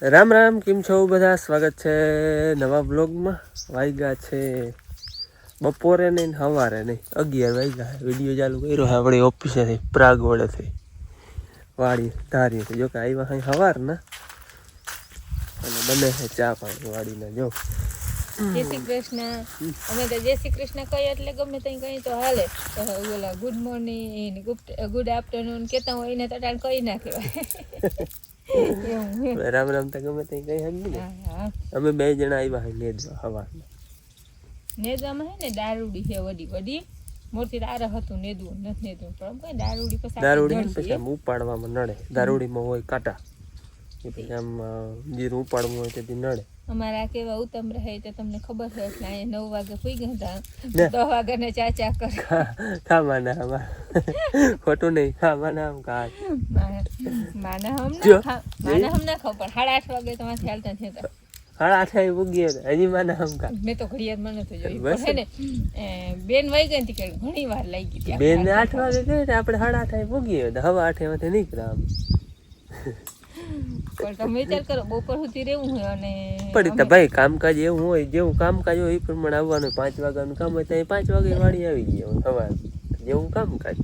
રામ રામ, કેમ છો બધા? સ્વાગત છે નવા બ્લોગમાં. વાગ્યા છે બપોરે નહીં ને સવારે નહીં, 11 વાગ્યા. વિડીયો ચાલુ કર્યો આપણે ઓફિસેથી, પ્રાગ વડેથી વાડી ધારીથી. જો કે આવ્યા અહીં સવારના અને બને છે ચા પાણી વાડીના. જો જય શ્રી કૃષ્ણ. અમે તો જય શ્રી કૃષ્ણ કહીએ એટલે ગમે ત્યાં કઈ તો હાલે. ઓલા ગુડ મોર્નિંગ, ગુડ આફ્ટરનૂન કેતા હોય એને તો ટાણ કહી ના કહેવાય. રામ રામ તો ગમે ત્યાં કઈ હજ ને. અમે 2 જણા આવ્યા હે નેદવા સવારના. નેદવામાં હે ને દારૂડી છે વડી વડી મોટી દાર હતું, નેદવું નથી નેદવું પણ કઈ દારૂડી પછી આમ ઉપાડવામાં નડે. દારૂડીમાં હોય કાંટા, એ પછી આમ જીરું ઉપાડવું હોય તેથી નડે. અમારા કેવા ઉત્તમ રહે તો તમને ખબર છે. એટલે અહીંયા 9 વાગે સુઈ ગયા હતા, 10 વાગે ને ચા કરે. ખાવાના આમાં ખોટું નહીં, ખાવાના આમ કા માના હમ ના ખાવ પણ 8:30 વાગે તમારે હાલતા થયા. 8:30 ઉગી હજી માના આમ કા. મેં તો ઘડિયાળ મને તો જોયું છે ને બેન વહી ગઈ હતી કે ઘણી વાર લાગી હતી. બેન 8 વાગે ગઈ ને આપણે 8:30 ઉગી હવા 8 માંથી નીકળ્યા આમ. પણ તમે વિચાર કરો બપોર સુધી રહેવું હોય અને પડી તો ભાઈ કામકાજ એવું હોય, જેવું કામકાજ હોય એ પ્રમાણે આવવાનું. 5 વાગ્યાનું કામ હોય તો 5 વાગે વાડી આવી ગયા સવાર જેવું કામકાજ.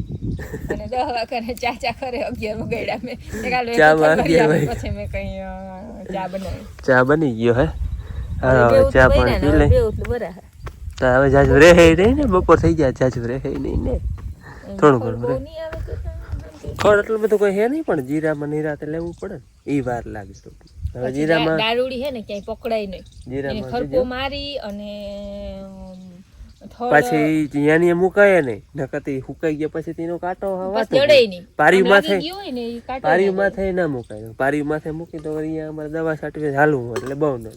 અને 10 વાગે ચા કરે 11 ગયડા મેં પછી મેં કઈ ચા બનાવી. ચા બની ગયો હે. ચા પાણી પી લે. હવે જાજુ રહે નહીં ને, બપોર થઈ ગયા જાજુ રહે નહીં ને, થોડું ઘણું રહે. ખડ એટલું બધું કોઈ હે નહીં, પણ જીરામાં નિરાતે લેવું પડે ને, એ વાર લાગે. હવે જીરામાં દારૂડી હે ને ક્યાંય પકડાય નહીં. જીરામાં ખરપો મારી અને પછી જ્યાંની મુકાય નહીં, નકતી હુકાઈ ગયા પછી તેનો કાંટો પારી માથે ના મુકાય. પારી માથે મૂકી તો અહીંયા અમારે દવા છાંટવી હાલવું હોય એટલે બહુ નડે.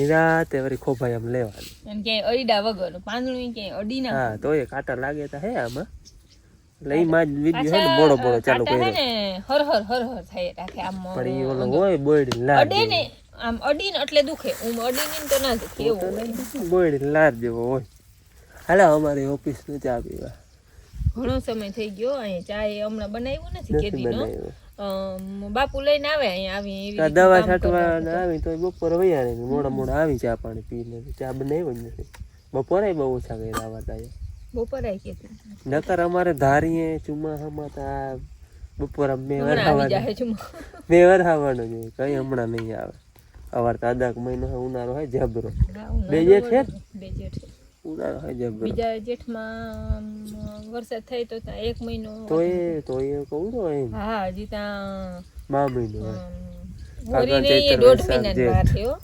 નિરાતે વળી ખોભાઈ આમ લેવાની, ક્યાંય અડીડા વગર પાંદડું ક્યાંય અડી ના. હા તો એ કાંટા લાગે તો હે આમાં. એટલે એ માં વિડિયો હે ને મોડો ચાલુ કર્યો ને હર હર થાય રાખે આમ. પણ એ ઓલો હોય બોયડી લાર અડે ને આમ અડીને એટલે દુખે. અડીને તો ના દુખે એવું બોયડી લાર જેવો હોય. હાલો અમારી ઓફિસ નું ચા પીવા. ઘણો સમય થઈ ગયો. અહીંયા ચા હમણાં બનાવ્યું નથી કેદીનો. બાપુ લઈને આવે અહીંયા આવી દવા છાંટવા આવી તો બપોરે વૈયા ને મોડા આવી ચા પાણી પીને. ચા બનાવ્યો જ નથી. બપોરે બહુ ઓછા કર્યા આવતા. બપોરે નકર અમારે ધારીએ ચોમાસામાં બપોર બે વાર ખાવાનું જોઈએ. કઈ હમણાં નહીં આવે. અવાર તો અદાક મહિનો ઉનાળો હોય જબરો. 2 જેઠ છે ઉનાળો હોય જબરો. બીજા જેઠમાં વરસાદ થાય તો 1 મહિનો તો એ કહું તો એમ. હા હજી ત્યાં મા મહિનો ઓરીને 1.5 મહિના વાર થયો.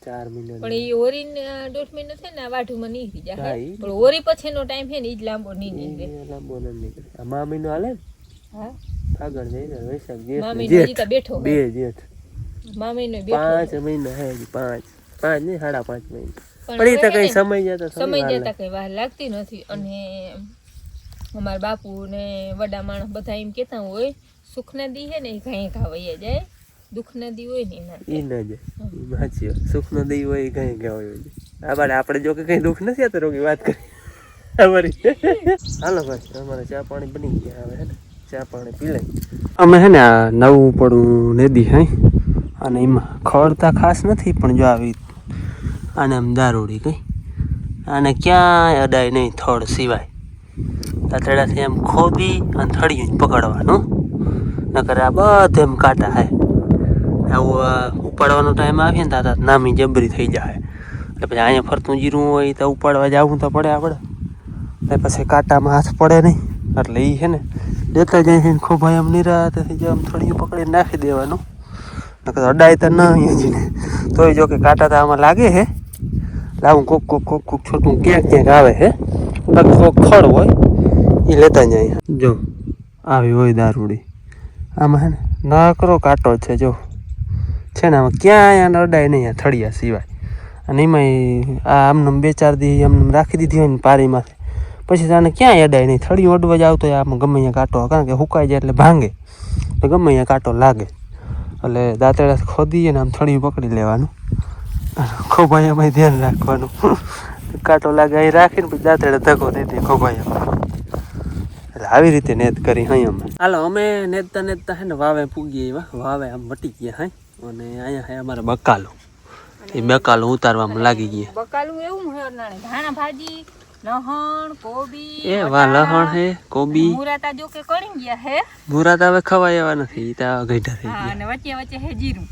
4 મહિના પણ એ ઓરી 1.5 મહિનો છે ને વાઢુમાં નીકળી જાય. પણ ઓરી પછીનો ટાઈમ છે ને ઈ જ લાંબો નહીં નીકળે. લાંબો ન નીકળે. મા મહિનો હાલે ને. હા ફાગણ જઈને વૈશાખ જેઠ. મા મહિનો હજી તો બેઠો. 2 જેઠ. મા મહિનો બેઠો. 5 મહિના હે હજી. 5 નહીં 5.5 મહિના. પણ એ તો કઈ સમય જતા કઈ વાર લાગતી નથી. અને અમારા બાપુ ને વડા માણસ બધા એમ કેતા હોય સુખના દી હે ને એ કઈ ખાવાઈ જાય, દુઃખ ના દી હોય ને એ ના જાય. સાચી વાત. સુખ નો દી હોય કઈ કહેવાય. આપણે જો કે કઈ દુઃખ નથી આવતો રોગી વાત કરી અમારી. હાલો ભાઈ અમારે ચા પાણી બની ગયા. હવે હે ને ચા પાણી પી લઈ. અમે હે ને આ નવું પડું નેદી હે અને એમાં ખડતા ખાસ નથી, પણ જો આવી આને આમ દારૂડી કઈ આને ક્યાંય અડાય નહીં થડ સિવાય. તાતેડાથી એમ ખોદી અને થળિયું પકડવાનું. નકર આ બધે એમ કાંટા હે. આવું ઉપાડવાનો ટાઈમ આવીએ ને તાતા નામી જબરી થઈ જાય. એટલે પછી અહીંયા ફરતું જીરું હોય તો ઉપાડવા જવું તો પડે આપણે. એટલે પછી કાંટામાં હાથ પડે નહીં. એટલે એ છે ને દેતા જાય છે ખોભાઈ આમ નિરાતેથી જો આમ થોડી પકડીને નાખી દેવાનું. નકર અડાય તો ન અહીંયા ને તોય જો કે કાંટા તો આમાં લાગે છે. લાવું કોક છોટું ક્યાંક આવે છે. કોક ખડ હોય એ લેતા જાય. જો આવી હોય દારૂડી. આમાં હે ને નકરો કાંટો છે જો છે ને. આમાં ક્યાંય અડાય નહીં થળિયા સિવાય. અને એમાંય આ આમને 2-4 દી આમને રાખી દીધી હોય ને પારીમાંથી પછી આને ક્યાંય અડાય નહીં. થળિયું અડવા જાવ તો આમાં ગમે અહીંયા કાંટો, કારણ કે હુકાઈ જાય એટલે ભાંગે તો ગમે અહીંયા કાંટો લાગે. એટલે દાંતેડા ખોદીએ ને આમ થળિયું પકડી લેવાનું. ખોભાઈ એમાં ધ્યાન રાખવાનું. કાંટો લાગે અહીં રાખીને પછી દાંતેડા ધક્કો દઈ દે ખોભાઈ. એટલે આવી રીતે નેદ કરી અહીં અમે. હાલો અમે નેદતા હે ને વાવે પૂગીએ. વાવે આમ વટી ગયા હે અને અહીંયા હે અમારા બકાલો એ બકાલો ઉતારવામાં લાગી ગયા બકાલું એવું હે નાણે ધાણા ભાજી લહણ કોબી એ વા લહણ હે કોબી મુરાતા જો કે કરી ગયા હે મુરાતા હવે ખવાય એવા નથી ઈ તા ગઈઢા થઈ હા ગયા અને વચ્ચે વચ્ચે હે જીરું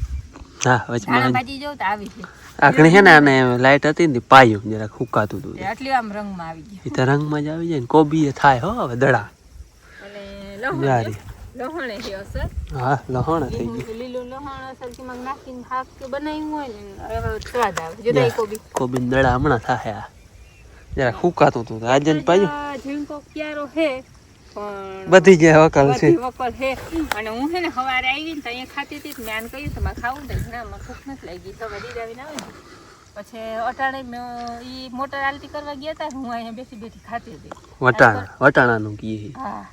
હા ધાણા વચમાં ભાજી જો તો આવી છે આખણી હે ને આને લાઈટ હતી ને પાયું જરાક હુકાતું હતું તે આટલી આમ રંગમાં આવી ગયું એ તો રંગમાં જ આવી જાય ને કોબી એ થાય હો હવે દડા અને લહણ યારી લહણે છે અસર હા લહણ થઈ ગયું લીલું લહણ અસર કે મગ નાખીને શાક કે બનાવ્યું હોય ને હવે સ્વાદ આવે જુદા કોબી કોબી દડા હમણાં થાય આ જરાક હુકાતું હતું આજે ને પાયું ઝીણકો ક્યારો હે પણ બધી જે વકલ છે બધી વકલ હે અને હું છે ને સવારે આવી ને તો અહીંયા ખાતી હતી મેં આને કહ્યું તમારે ખાવું ને ઘણા માં ભૂખ નથી લાગી તો વધી આવીને આવે ને પછી અટાણે ઈ મોટર આલતી કરવા ગયા હતા હું અહીંયા બેસી બેઠી ખાતી હતી વટાણાનું કીએ હા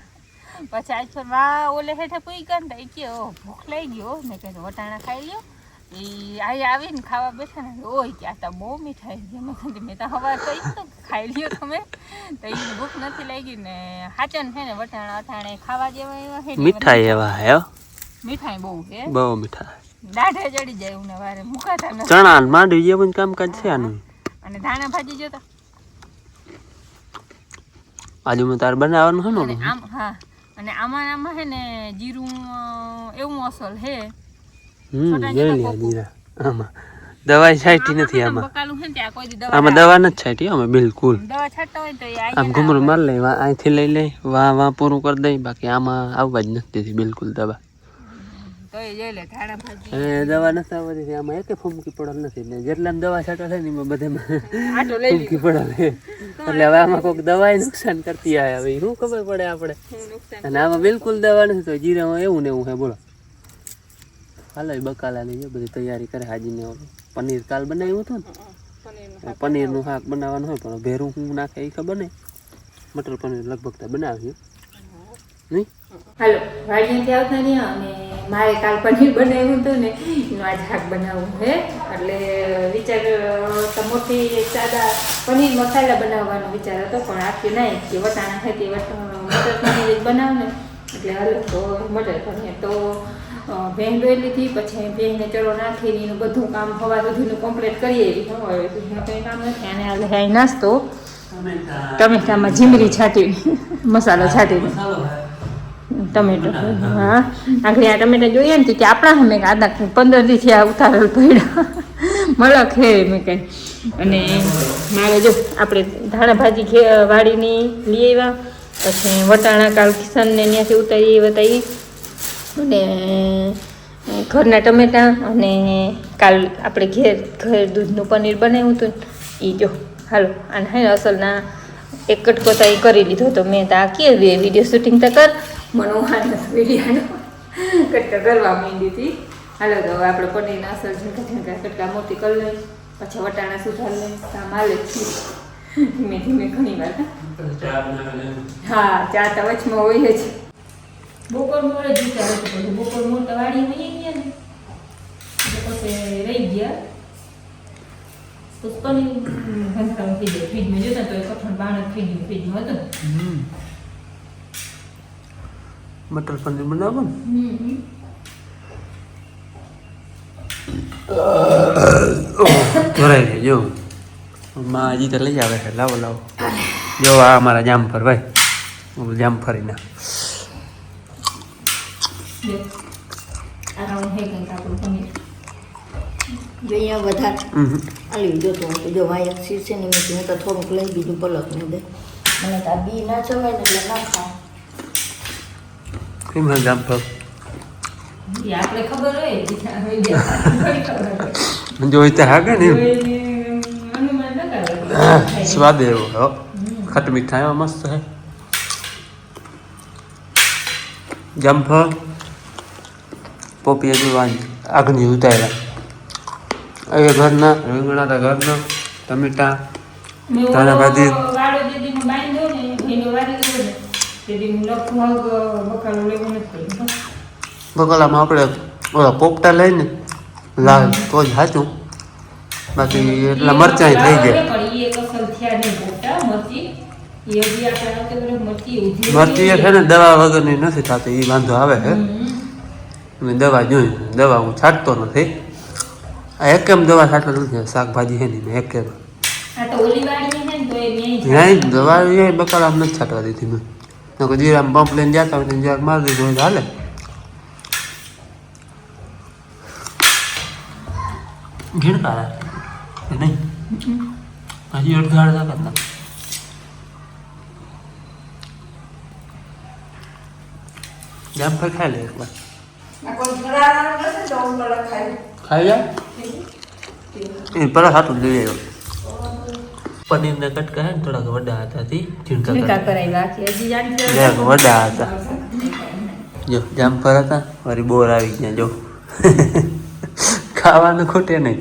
પછી આજ પર વા ઓલે હેઠે પૂઈ ગયા ને તો કે ભૂખ લાગી ગયો મેં કીધું વટાણા ખાઈ લ્યો એ અહીંયા આવીને ખાવા બેઠા ને ઓય કે આ તો બહુ મીઠાઈ છે મેં તો હવા કહી તો ખાઈ લ્યો તમે તો એ ભૂખ નથી લાગી ને હાચન છે ને વટાણા અટાણે ખાવા જેવા એવા છે મીઠાઈ એવા હે મીઠાઈ બહુ છે બહુ મીઠા દાઢે ચડી જાય ને વારે મુકાતા નથી ચણા ને માંડવી જેવું કામકાજ છે આનું અને ધાણા ભાજી જોતા બાજુમાં તાર બનાવવાનું છે અને ને આમ હા અને આમાં છે ને જીરું એવું અસલ હે જોઈ લે જીરા આમાં દવાઈ છાંટી નથી આમાં બકાલું છે ને ત્યાં કોઈ દી દવા આમાં દવા નથી છાંટી અમે બિલકુલ દવા છાંટતા હોય તો એ આમ ઘુમરું માર લે અહીંથી લઈ લે વાં પૂરું કરી દઈ બાકી આમાં આવવા જ નથી બિલકુલ દવા તો એ જોઈ લે ધાણા ભાજી અને દવા નથી આવવાથી આમાં એકે ફૂમકી પડેલ નથી ને જેટલા દવા છાંટો છે ને એમાં બધે આટો લઈ ફૂમકી પડેલ છે એટલે હવે આમાં કોઈક દવાઈ નુકસાન કરતી આવે હવે શું ખબર પડે આપણે નુકસાન અને આમાં બિલકુલ દવા નથી તો જીરામાં એવું ને એવું છે બોલો હાલો બકાલાની જે બધી તૈયારી કરે હાજીને ઓલું પનીર કાલ બનાવ્યું હતું ને પનીરનું શાક બનાવવાનું હોય પણ ભેરું હું નાખે એ ખબર નહીં મટર પનીર લગભગ તો બનાવ્યું નહીં હાલો વાડીયાથી આવતા રહ્યા અને મારે કાલ પનીર બનાવ્યું હતું ને એનું આજ શાક બનાવવું છે એટલે વિચાર તો મોટી સાદા પનીર મસાલા બનાવવાનો વિચાર હતો પણ આખી નહીં કે વટાણા છે તે મટર પનીર જ બનાવ ને એટલે હાલો તો મટર પનીર તો ભેંસ દોઈ લીધી પછી ભેંસને ચલો નાખીને એનું બધું કામ હવા સુધીનું કમ્પ્લીટ કરીએ એવી હવે કંઈ કામ નથી અને હાલે હાઈ નાસ્તો ટમેટામાં જીમરી છાંટી મસાલો છાંટીને ટમેટો હા આગળ આ ટમેટા જોઈએ ને કે આપણા અમે આદા 15 દીથી આ ઉતારેલ પડ્યા મળક હે મેં કંઈ અને મારે જો આપણે ધાણા ભાજી વાડીની લઈ આવ્યા પછી વટાણા કાલ કિશનને ત્યાંથી ઉતારી બતાવી અને ઘરના ટમેટા અને કાલ આપણે ઘર દૂધનું પનીર બનાવ્યું હતું એ જો હાલો અને હે અસલના એક કટકો તો એ કરી લીધો તો મેં તો આ કે વિડીયો શૂટિંગ તો કર મનોહાન વિડીયોનો કટકા કરવા માંડી હતી હાલો તો હવે આપણે પનીરના અસલ ઝીણકા ઝીણકા કટકા મોટી કરી લઈ પછી વટાણા સુધાર લઈ કામ હાલે ધીમે ધીમે ઘણી વાર હા ચા તો વચમાં હોય જ બપોર મોડે જ વિચાર હતો બધું બપોર મોડ વાડી વહી ગયા ને એટલે પછી રહી ગયા પુષ્પની ઘંટામાં થઈ જાય ફ્રીજમાં જોતા તો એ કઠણ બાણ ફ્રીજમાં હતું મટર પનીર બનાવો ને ભરાઈ જો માં હજી તો લઈ આવે છે લાવો લાવો જો આ અમારા જામફર ભાઈ જામફરીના જો અહીંયા વધારે આલી જોતો હું તો જો વાયા શીર્ષે ને મેં હું તો થોડુંક લઈ બીજું પલક ને દે મને તો આ બી ના ચવાય ને એટલે ના ખાવ કેમ હે જામફર આપણે ખબર હોય જોઈ તો હાગે ને સ્વાદ એવો હો ખટ મીઠા એવા મસ્ત હે જામફર પોપિયા જેવા આગની ઉતાર્યા એ ઘરના રીંગણા હતા ઘરના ટમેટા ધાણા ભાજી બકાલામાં આપણે ઓલા પોપટા લઈને લાલ તો જ સાચું બાકી એટલા મરચાં થઈ જાય મરચી એ છે ને દવા વગરની નથી થતી એ વાંધો આવે છે અને દવા જોઈ દવા હું છાંટતો નથી આ એક કેમ દવા છાંટતો નથી શાકભાજી છે ને એક કેમ આ તો ઓલી વાળી છે ને તો એ નહીં નહીં દવા એ બકાલા નથી છાંટવા દીધી મેં તો જીરામ પંપ લઈને જતા હોય જરાક મારી દીધું હોય તો હાલે ઘીણકા રાખે નહીં હજી અડધા કરતા જામફળ ખાઈ લે એકવાર ખાઈ જા એ પર હાથું લઈ આવ્યો પનીરના કટકા હે ને થોડાક વડા હતા થી ઝીણકા વડા હતા જો જામફળ હતા વળી બોર આવી ગયા જો ખાવાનું ખોટે નહીં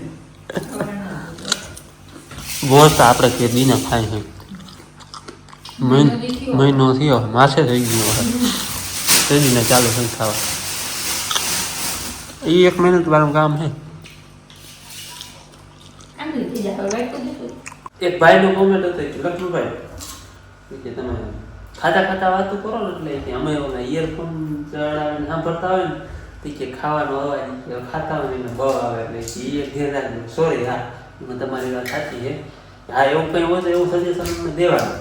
બોર તો આપણે કેદી ના ખાય છે મહિનો થયો માસે થઈ ગયો તેજીને ચાલુ થઈ ખાવા એ 1 મહિના વાળું કામ છે એક ભાઈનો કોમેન્ટ હતો લક્ષ્મણભાઈ કે તમે ખાતા ખાતા વાતો કરો ને એટલે અમે ઇયરફોન ચડાવીને સાંભળતા હોય ને તો કે ખાવાનો અવાજ ખાતા હોય ને બહુ આવે એટલે એ એક ધ્યાન રાખજો સોરી હા તમારી વાત સાચી છે હા એવું કંઈ હોય તો એવું સજેશન અમને દેવાનું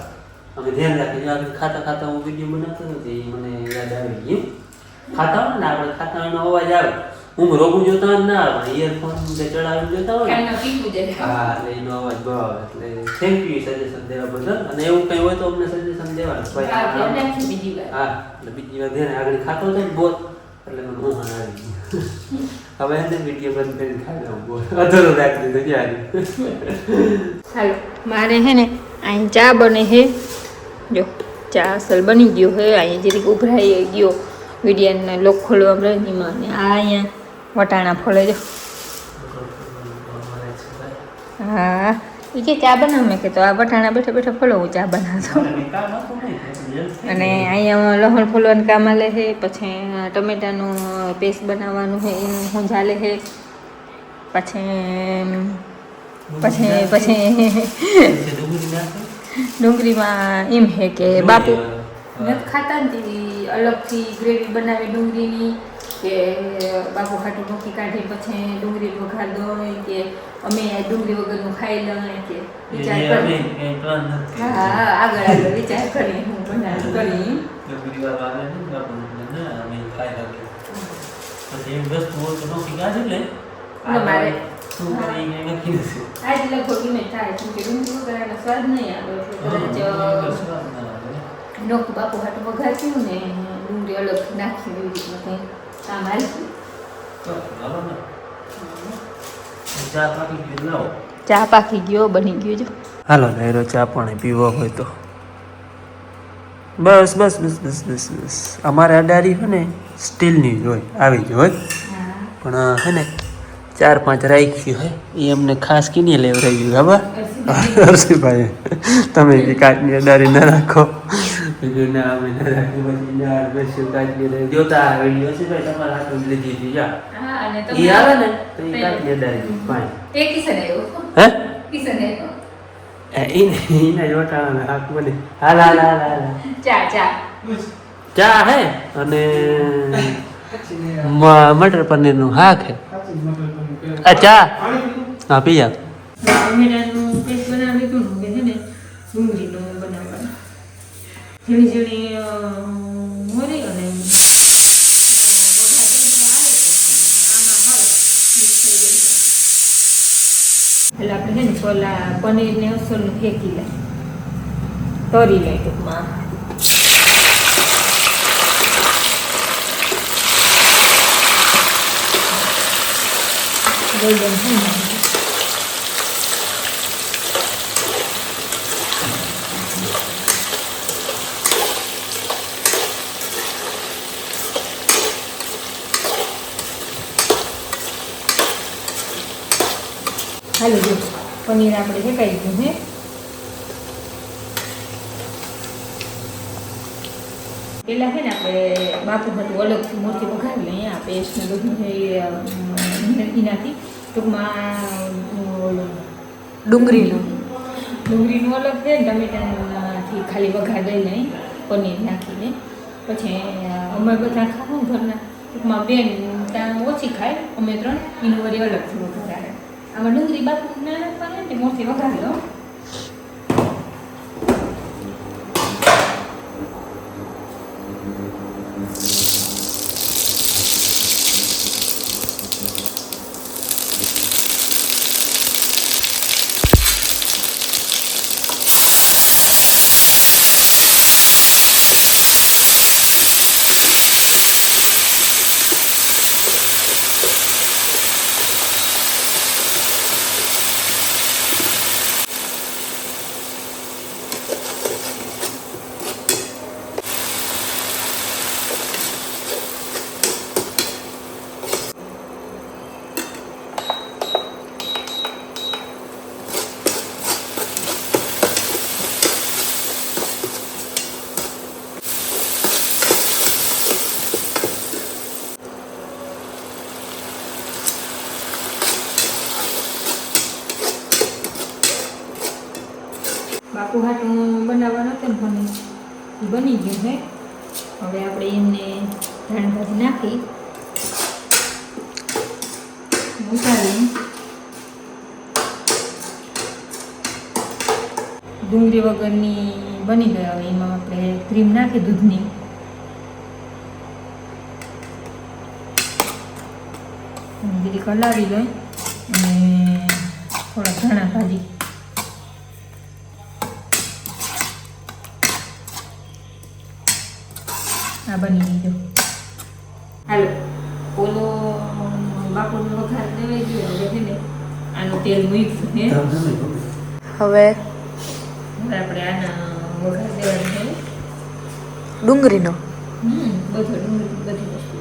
અમે ધ્યાન રાખીએ આગળ ખાતા ખાતા હું વિડીયો બનાવતો નથી એ મને યાદ આવી ગયું ખાતા હોય ને આપણે ખાતા એનો અવાજ આવે હું રોગું જોતા હોય ના આવે ઇયરફોન ચડાવીને જોતા હોય હા એટલે એનો અવાજ બહુ આવે એટલે થેન્ક યુ સજેશન દેવા બદલ અને એવું કંઈ હોય તો અમને સજેશન દેવાનું હા એટલે બીજી વાર ધ્યાન આગળ ખાતો હતો ને બોલ એટલે મને મોહન આવી ગયું હવે એને વિડીયો બંધ કરીને ખાઈ લઉં બોલ અધૂરો રાખી દીધો ક્યારે હાલો મારે હે ને અહીં ચા બને છે જો ચા અસલ બની ગયો હે અહીંયા જરીક ઉભરાઈ ગયો વિડીયાને લોક ખોલવા બ્રહ્મમાં અને આ અહીંયા વટાણા ફળે જો હા એ કે ચા બનાવ મેં કે તો આ વટાણા બેઠા બેઠા ફળો હું ચા બનાવતો અને અહીંયા લસણ ફોલવાનું કામ આલે છે પછી ટમેટાનું પેસ્ટ બનાવવાનું છે એનું હું ચાલે છે પછી ડુંગળીમાં એમ છે કે બાપુ નથી ખાતા ને અલગથી ગ્રેવી બનાવી ડુંગળીની કે બાપુ ખાટું નોખી કાઢી પછી ડુંગળી વઘાર દો કે અમે ડુંગળી વગરનું ખાઈ લઈએ કે વિચાર કરી હા આગળ વિચાર કરી હું બનાવી કરી મારે આજ લગભગ એમ થાય કેમ કે ડુંગળી વગરનો સ્વાદ નહીં આવે નોખ બાપુ હાટું વઘાર્યું ને ડુંગળી અલગ નાખી એવી રીતના કંઈ કામ આવી ચા પાકી ગયો બની ગયો જો હાલો લહેરો ચા પાણી પીવો હોય તો બસ બસ બસ બસ બસ બસ અમારે અડારી હોય ને સ્ટીલની જ હોય આવી જ હોય પણ હે ને 4-5 રાખી હોય એ અમને ખાસ કીને લેવડાવી ખબર હર્ષિભાઈ તમે કાચની અડારી ના રાખો ના અમે ના રાખી પછી ના બેસી કાચની જોતા વિડીયો છે ભાઈ તમારા હાથ લીધી હતી જા એ આવે ને તો એ કાચની અડારી પાણી તે કિસન આવ્યો હે કિસન આવ્યો એના જોટાના હાથ બને હાલ હાલ હાલ હાલ ચા હે અને મટર પનીરનું શાક હે ચા હા પીયા ટમેટાનું પેસ્ટ બનાવી લીધું હવે છે ને ડુંગળીનું બનાવવાનું ઝીણી ઝીણી મોરી અને એટલે આપણે છે ને પેલા પનીરને અસરનું ફેંકી લે તરી લે ટૂંકમાં ગોલ્ડન થઈ હાલો જો પનીર આપણે શેકાઈ ગયું હે પેલા છે ને આપણે બાપુ હતું અલગથી મોટી વઘારી લઈએ આ પેસ્ટ ને બધું છે એનાથી ટૂંકમાં ડુંગળીનું અલગ છે ને ટમેટાથી ખાલી વઘાર દઈ લઈ પનીર નાખીને પછી અમે બધા ખાવું ઘરના ટૂંકમાં બેન ત્યાં ઓછી ખાય અમે 3 એનું વળી અલગ થોડું વઘારે આમાં ડુંગળી બાપુ ના નાખવાનું ને મોરથી વઘારી લો બાપુ હાટું બનાવવાનો હતો ને પણ એ બની ગયું છે હવે આપણે એમને ધાણ ભાજી નાખી ઉતારી ડુંગળી વગરની બની ગઈ હવે એમાં આપણે ક્રીમ નાખી દૂધની ડુંગળી કલાવી લઈ અને થોડા ધાણા ભાજી આ બની ગયો હાલો ઓલો બાપુનો વઘાર દેવાઈ ગયો હવે છે ને આનું તેલ મૂક્યું ને હવે આપણે આના વઘાર દેવાનું છે ડુંગળીનો બધું ડુંગળી બધી વસ્તુ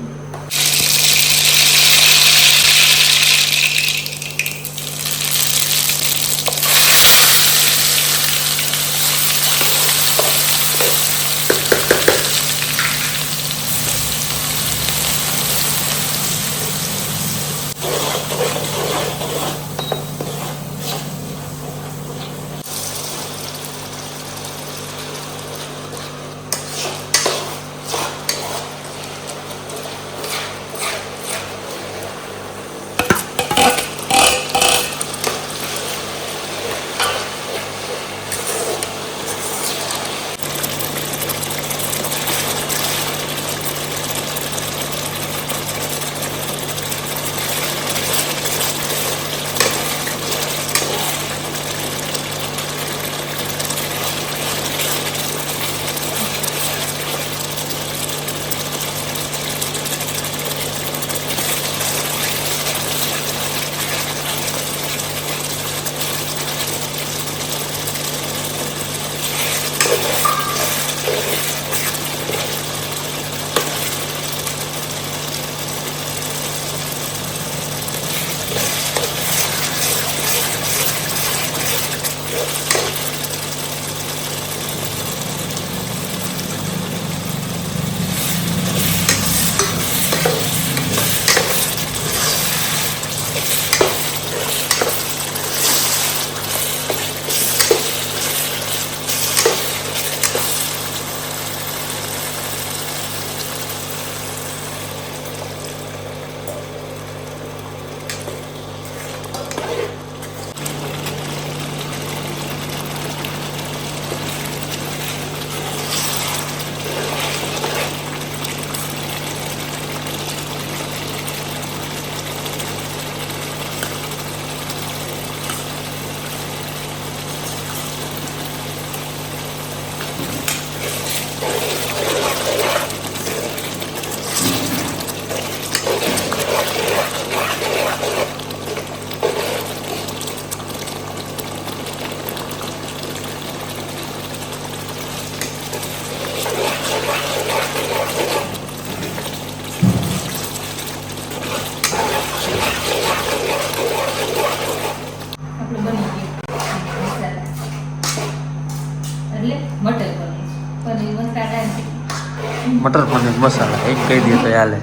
મટર પનીર મસાલા એક કહી દે તો ચાલે.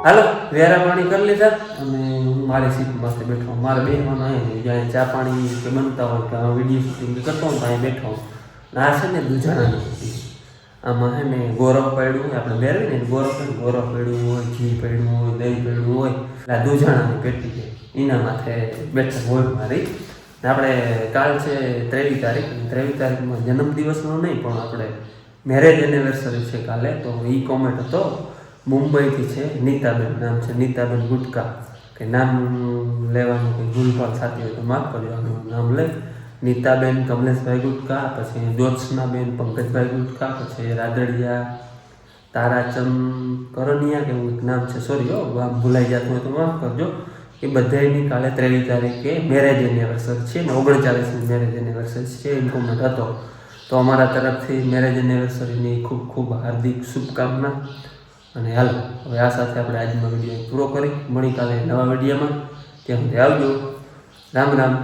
હાલો વેરા પાણી કરી લીધા અને હું મારી સીટ પાસે બેઠો મારે બેસવાનું અહીં જ્યાં ચા પાણી કે બનતા હોય કે વિડીયો શૂટિંગ કરતો હોય તો અહીં બેઠો આ છે ને દુજાણાની પેટી આમાં છે ને ગોરવ પડ્યું હોય આપણે બેરવી ને ગોરવ પડ્યું હોય ઘી પડ્યું હોય દહીં પડ્યું હોય એટલે આ દુજાણાની પેટી છે એના માથે બેઠક હોય મારી આપણે કાલ છે 23 તારીખ 23 તારીખમાં જન્મદિવસનો નહીં પણ આપણે મેરેજ એનિવર્સરી છે કાલે તો એ કોમેન્ટ હતો મુંબઈથી છે નીતાબેન નામ છે નીતાબેન ગુટકા કે નામ લેવાનું કંઈ ભૂલભાલ થતી હોય તો માફ કરજો આનું નામ લઈ નીતાબેન કમલેશભાઈ ગુટકા પછી જ્યોત્સનાબેન પંકજભાઈ ગુટકા પછી રાદડિયા તારાચંદ કરણિયા કે એવું એક નામ છે સોરી આમ ભૂલાઈ જતું હોય તો માફ કરજો એ બધાની કાલે 23 તારીખે મેરેજ એનિવર્સરી છે ને 39મી મેરેજ એનિવર્સરી છે એ કોમેન્ટ હતો તો અમારા તરફથી મેરેજ એનિવર્સરીની ખૂબ ખૂબ હાર્દિક શુભકામના અને હાલો હવે આ સાથે આપણે આજનો વિડીયો પૂરો કરી મળી કાલે નવા વિડીયોમાં ત્યાં સુધી આવજો રામ રામ